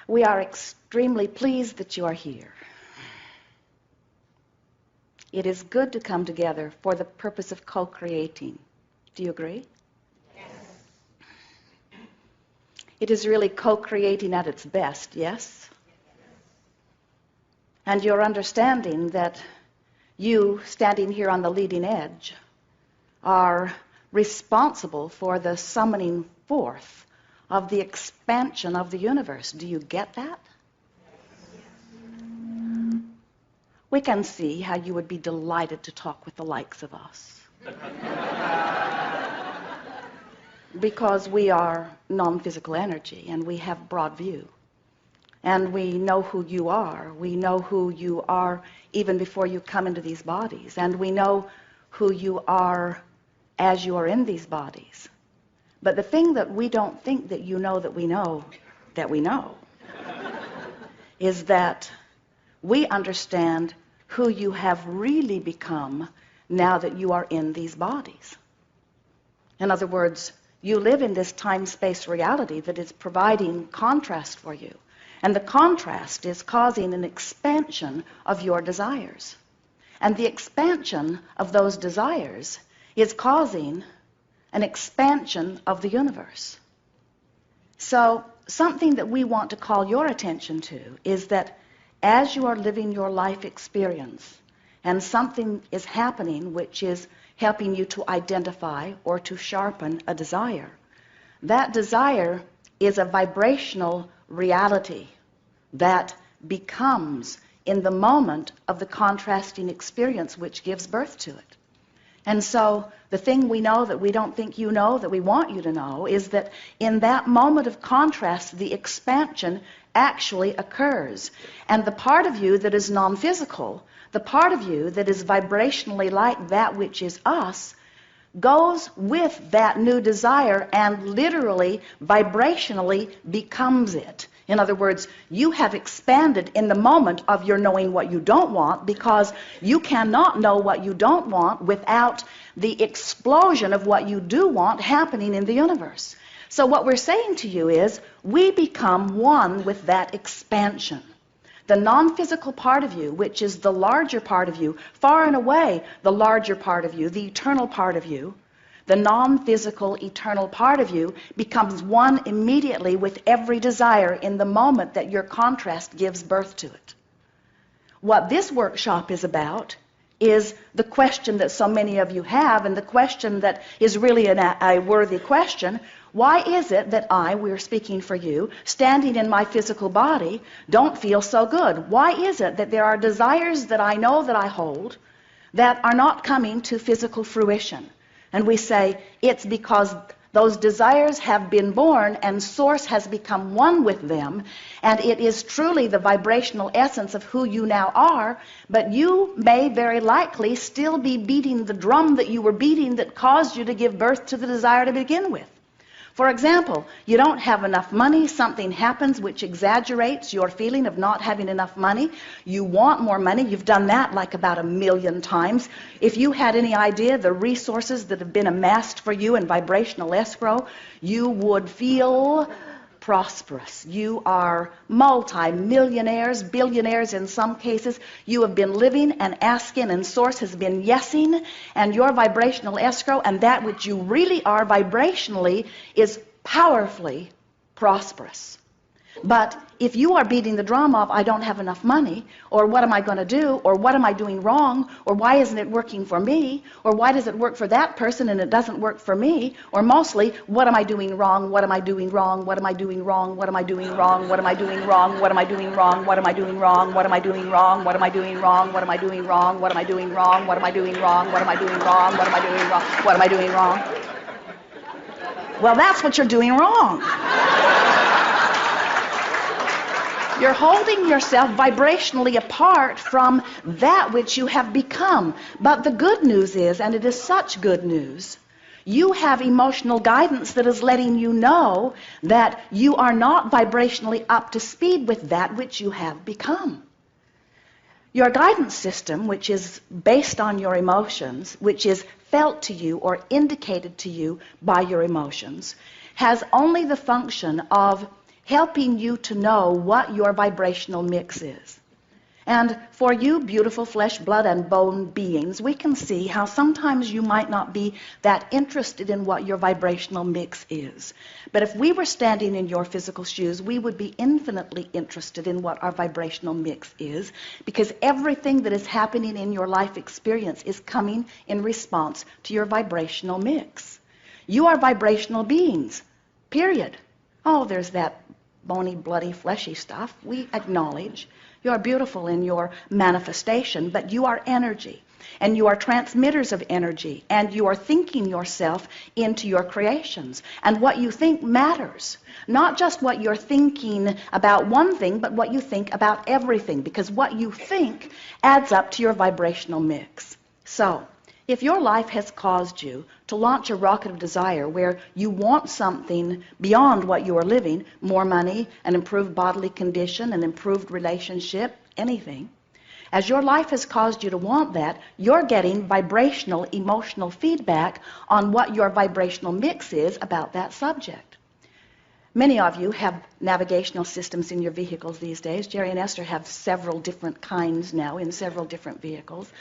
We are extremely pleased that you are here. It is good to come together for the purpose of co-creating. Do you agree? Yes. It is really co-creating at its best, yes? And you're understanding that you, standing here on the leading edge, are responsible for the summoning forth of the expansion of the universe. Do you get that? We can see how you would be delighted to talk with the likes of us. Because we are non-physical energy and we have broad view. And we know who you are. We know who you are even before you come into these bodies. And we know who you are as you are in these bodies. But the thing that we don't think that you know that we know, is that we understand who you have really become now that you are in these bodies. In other words, you live in this time-space reality that is providing contrast for you. And the contrast is causing an expansion of your desires. And the expansion of those desires is causing an expansion of the universe. So something that we want to call your attention to is that as you are living your life experience and something is happening which is helping you to identify or to sharpen a desire, that desire is a vibrational reality that becomes in the moment of the contrasting experience which gives birth to it. And so the thing we know that we don't think you know that we want you to know is that in that moment of contrast, the expansion actually occurs. And the part of you that is non-physical, the part of you that is vibrationally like that which is us, goes with that new desire and literally, vibrationally becomes it. In other words, you have expanded in the moment of your knowing what you don't want, because you cannot know what you don't want without the explosion of what you do want happening in the universe. So what we're saying to you is, we become one with that expansion. The non-physical part of you, which is the larger part of you, far and away the larger part of you, the eternal part of you, the non-physical eternal part of you becomes one immediately with every desire in the moment that your contrast gives birth to it. What this workshop is about is the question that so many of you have, and the question that is really a worthy question. Why is it that we're speaking for you, standing in my physical body, don't feel so good? Why is it that there are desires that I know that I hold that are not coming to physical fruition? And we say, it's because those desires have been born and Source has become one with them, and it is truly the vibrational essence of who you now are, but you may very likely still be beating the drum that you were beating that caused you to give birth to the desire to begin with. For example, you don't have enough money, something happens which exaggerates your feeling of not having enough money. You want more money. You've done that like about 1,000,000 times. If you had any idea the resources that have been amassed for you in vibrational escrow, you would feel prosperous. You are multi-millionaires, billionaires in some cases. You have been living and asking, and Source has been yesing, and your vibrational escrow and that which you really are vibrationally is powerfully prosperous. But if you are beating the drum of, I don't have enough money, or what am I going to do, or what am I doing wrong, or why isn't it working for me, or why does it work for that person and it doesn't work for me, or mostly, what am I doing wrong, what am I doing wrong, what am I doing wrong, what am I doing wrong, what am I doing wrong, what am I doing wrong, what am I doing wrong, what am I doing wrong, what am I doing wrong, what am I doing wrong, what am I doing wrong, what am I doing wrong, what am I doing wrong, what am I doing wrong, what am I doing wrong? Well, that's what you're doing wrong. You're holding yourself vibrationally apart from that which you have become. But the good news is, and it is such good news, you have emotional guidance that is letting you know that you are not vibrationally up to speed with that which you have become. Your guidance system, which is based on your emotions, which is felt to you or indicated to you by your emotions, has only the function of helping you to know what your vibrational mix is. And for you beautiful flesh, blood, and bone beings, we can see how sometimes you might not be that interested in what your vibrational mix is. But if we were standing in your physical shoes, we would be infinitely interested in what our vibrational mix is, because everything that is happening in your life experience is coming in response to your vibrational mix. You are vibrational beings, period. Oh, there's that bony, bloody, fleshy stuff. We acknowledge. You are beautiful in your manifestation, but you are energy, and you are transmitters of energy, and you are thinking yourself into your creations. And what you think matters. Not just what you're thinking about one thing, but what you think about everything, because what you think adds up to your vibrational mix. So, if your life has caused you to launch a rocket of desire where you want something beyond what you are living, more money, an improved bodily condition, an improved relationship, anything, as your life has caused you to want that, you're getting vibrational, emotional feedback on what your vibrational mix is about that subject. Many of you have navigational systems in your vehicles these days. Jerry and Esther have several different kinds now in several different vehicles.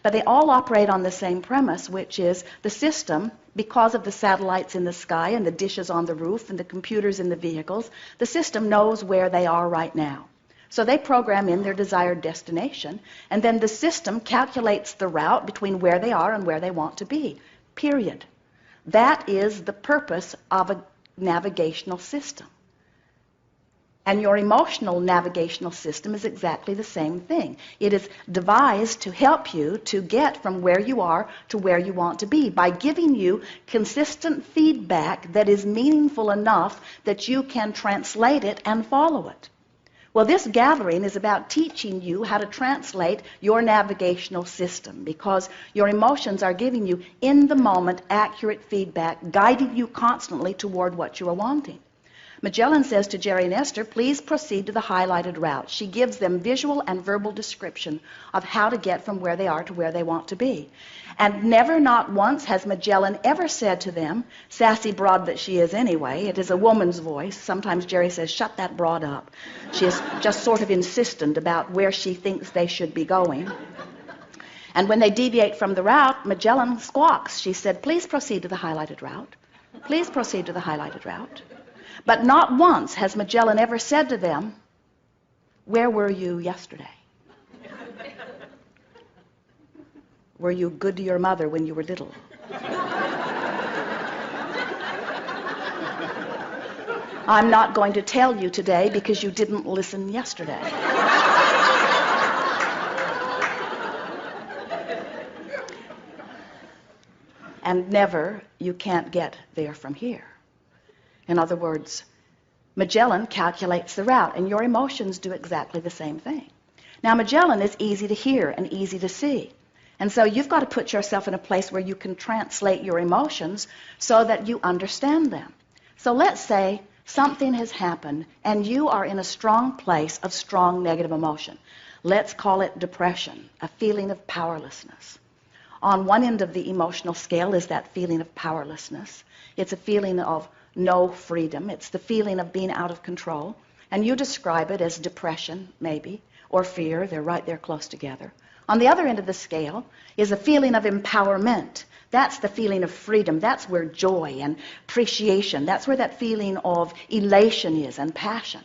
But they all operate on the same premise, which is the system, because of the satellites in the sky and the dishes on the roof and the computers in the vehicles, the system knows where they are right now. So they program in their desired destination, and then the system calculates the route between where they are and where they want to be, period. That is the purpose of a navigational system. And your emotional navigational system is exactly the same thing. It is devised to help you to get from where you are to where you want to be by giving you consistent feedback that is meaningful enough that you can translate it and follow it. Well, this gathering is about teaching you how to translate your navigational system, because your emotions are giving you in the moment accurate feedback, guiding you constantly toward what you are wanting. Magellan says to Jerry and Esther, please proceed to the highlighted route. She gives them visual and verbal description of how to get from where they are to where they want to be. And never, not once, has Magellan ever said to them, sassy broad that she is anyway, it is a woman's voice. Sometimes Jerry says, shut that broad up. She is just sort of insistent about where she thinks they should be going. And when they deviate from the route, Magellan squawks. She said, please proceed to the highlighted route. Please proceed to the highlighted route. But not once has Magellan ever said to them, where were you yesterday? Were you good to your mother when you were little? I'm not going to tell you today because you didn't listen yesterday. And never, you can't get there from here. In other words, Magellan calculates the route, and your emotions do exactly the same thing. Now, Magellan is easy to hear and easy to see. And so you've got to put yourself in a place where you can translate your emotions so that you understand them. So let's say something has happened, and you are in a strong place of strong negative emotion. Let's call it depression, a feeling of powerlessness. On one end of the emotional scale is that feeling of powerlessness. It's a feeling of no freedom. It's the feeling of being out of control. And you describe it as depression, maybe, or fear. They're right there close together. On the other end of the scale is a feeling of empowerment. That's the feeling of freedom. That's where joy and appreciation, that's where that feeling of elation is, and passion.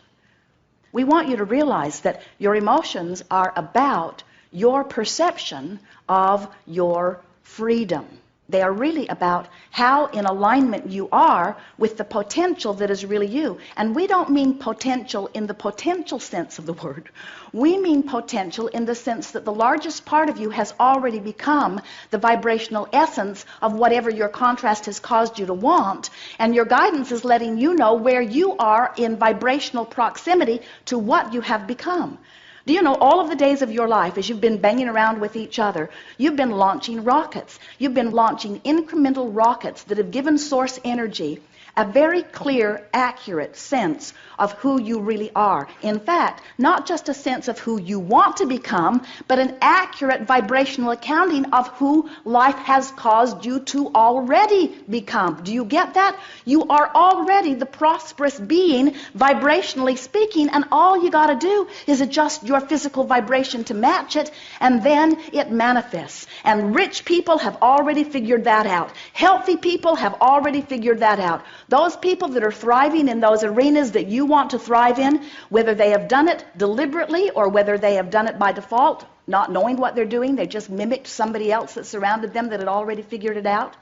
We want you to realize that your emotions are about your perception of your freedom. They are really about how in alignment you are with the potential that is really you. And we don't mean potential in the potential sense of the word. We mean potential in the sense that the largest part of you has already become the vibrational essence of whatever your contrast has caused you to want. And your guidance is letting you know where you are in vibrational proximity to what you have become. Do you know all of the days of your life, as you've been banging around with each other, you've been launching rockets. You've been launching incremental rockets that have given source energy a very clear, accurate sense of who you really are. In fact, not just a sense of who you want to become, but an accurate vibrational accounting of who life has caused you to already become. Do you get that? You are already the prosperous being, vibrationally speaking, and all you got to do is adjust your physical vibration to match it, and then it manifests. And rich people have already figured that out. Healthy people have already figured that out. Those people that are thriving in those arenas that you want to thrive in, whether they have done it deliberately or whether they have done it by default, not knowing what they're doing, they just mimicked somebody else that surrounded them that had already figured it out.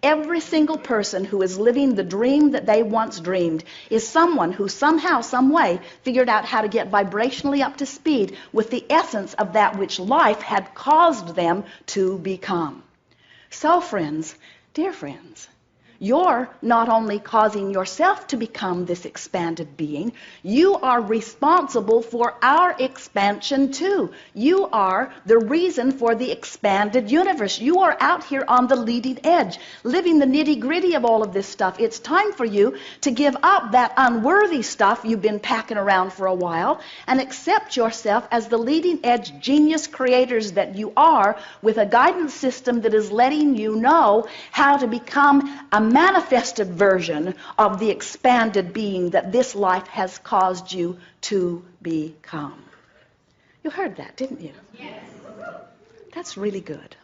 Every single person who is living the dream that they once dreamed is someone who somehow, some way, figured out how to get vibrationally up to speed with the essence of that which life had caused them to become. So, friends, dear friends, you're not only causing yourself to become this expanded being, you are responsible for our expansion too. You are the reason for the expanded universe. You are out here on the leading edge, living the nitty-gritty of all of this stuff. It's time for you to give up that unworthy stuff you've been packing around for a while and accept yourself as the leading edge genius creators that you are, with a guidance system that is letting you know how to become a manifested version of the expanded being that this life has caused you to become. You heard that, didn't you? Yes. That's really good.